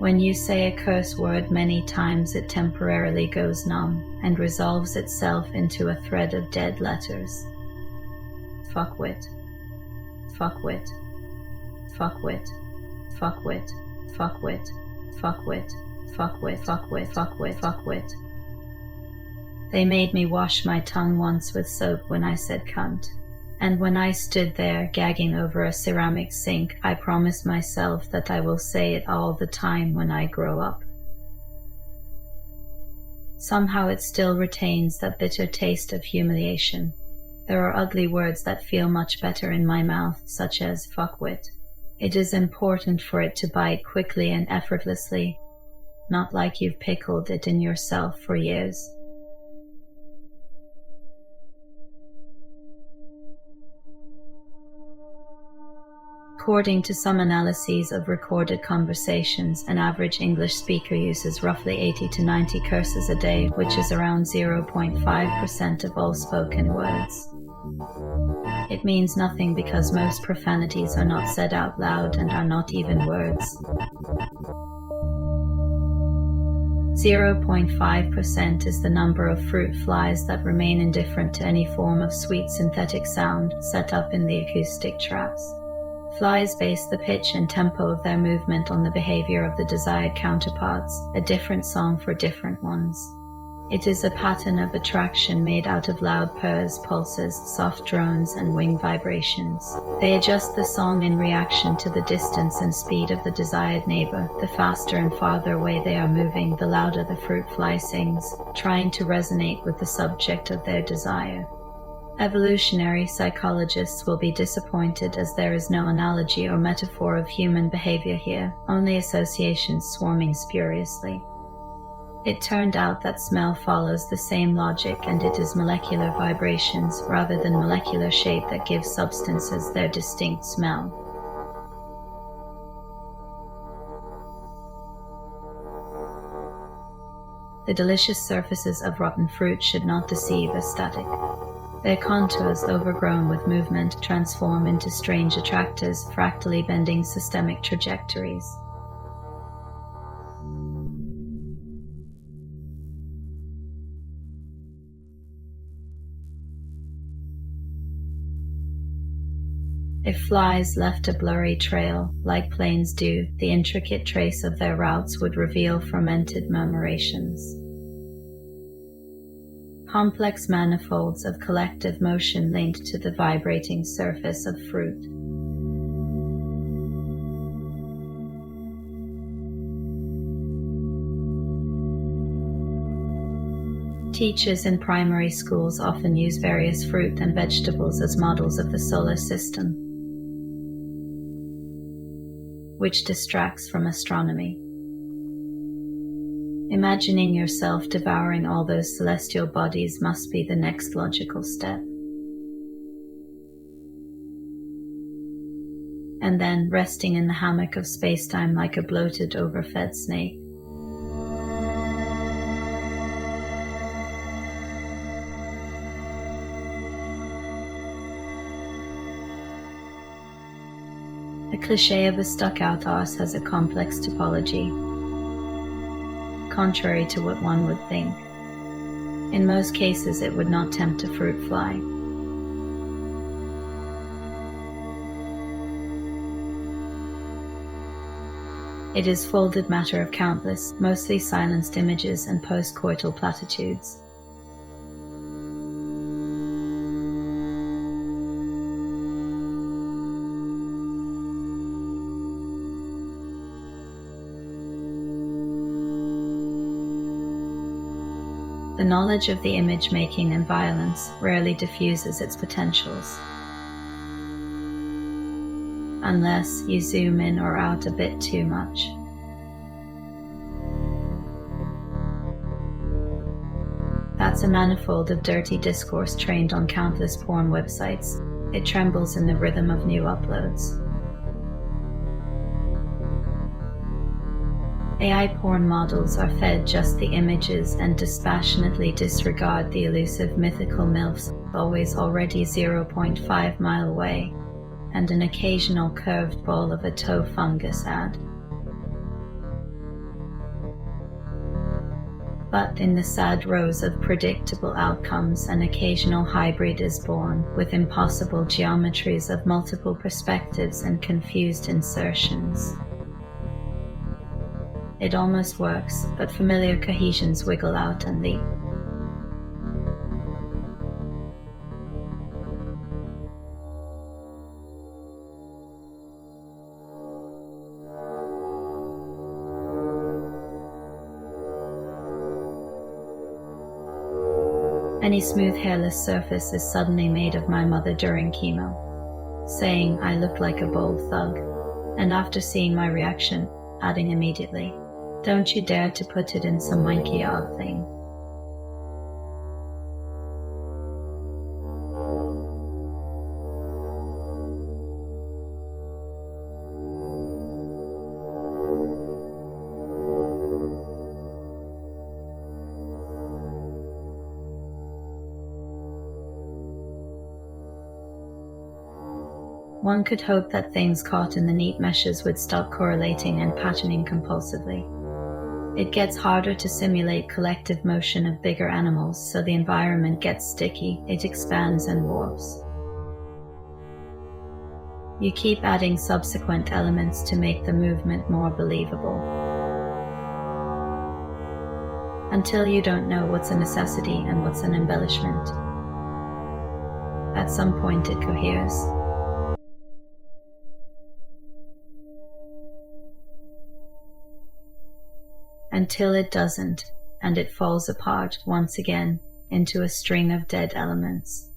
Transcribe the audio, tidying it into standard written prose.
When you say a curse word many times, it temporarily goes numb and resolves itself into a thread of dead letters. Fuckwit, fuckwit, fuckwit, fuckwit, fuckwit, fuckwit, fuckwit, fuckwit, fuckwit, fuckwit. They made me wash my tongue once with soap when I said cunt. And when I stood there gagging over a ceramic sink, I promised myself that I will say it all the time when I grow up. Somehow it still retains that bitter taste of humiliation. There are ugly words that feel much better in my mouth, such as fuckwit. It is important for it to bite quickly and effortlessly, not like you've pickled it in yourself for years. According to some analyses of recorded conversations, an average English speaker uses roughly 80 to 90 curses a day, which is around 0.5% of all spoken words. It means nothing because most profanities are not said out loud and are not even words. 0.5% is the number of fruit flies that remain indifferent to any form of sweet synthetic sound set up in the acoustic traps. Flies base the pitch and tempo of their movement on the behavior of the desired counterparts, a different song for different ones. It is a pattern of attraction made out of loud purrs, pulses, soft drones, and wing vibrations. They adjust the song in reaction to the distance and speed of the desired neighbor. The faster and farther away they are moving, the louder the fruit fly sings, trying to resonate with the subject of their desire. Evolutionary psychologists will be disappointed as there is no analogy or metaphor of human behavior here, only associations swarming spuriously. It turned out that smell follows the same logic, and it is molecular vibrations rather than molecular shape that give substances their distinct smell. The delicious surfaces of rotten fruit should not deceive as static. Their contours, overgrown with movement, transform into strange attractors, fractally bending systemic trajectories. If flies left a blurry trail, like planes do, the intricate trace of their routes would reveal fermented murmurations. Complex manifolds of collective motion linked to the vibrating surface of fruit. Teachers in primary schools often use various fruit and vegetables as models of the solar system, which distracts from astronomy. Imagining yourself devouring all those celestial bodies must be the next logical step. And then, resting in the hammock of space-time like a bloated, overfed snake. The cliché of a stuck-out ass has a complex topology, contrary to what one would think. In most cases, it would not tempt a fruit fly. It is folded matter of countless, mostly silenced images and post-coital platitudes. The knowledge of the image-making and violence rarely diffuses its potentials, unless you zoom in or out a bit too much. That's a manifold of dirty discourse trained on countless porn websites. It trembles in the rhythm of new uploads. AI porn models are fed just the images and dispassionately disregard the elusive mythical MILFs, always already 0.5 mile away, and an occasional curved ball of a toe fungus ad. But in the sad rows of predictable outcomes, an occasional hybrid is born, with impossible geometries of multiple perspectives and confused insertions. It almost works, but familiar cohesions wiggle out and leap. Any smooth hairless surface is suddenly made of my mother during chemo, saying I look like a bold thug, and after seeing my reaction, adding immediately, "Don't you dare to put it in some wanky odd thing." One could hope that things caught in the neat meshes would stop correlating and patterning compulsively. It gets harder to simulate collective motion of bigger animals, so the environment gets sticky, it expands and warps. You keep adding subsequent elements to make the movement more believable, until you don't know what's a necessity and what's an embellishment. At some point it coheres. Until it doesn't, and it falls apart once again into a string of dead elements.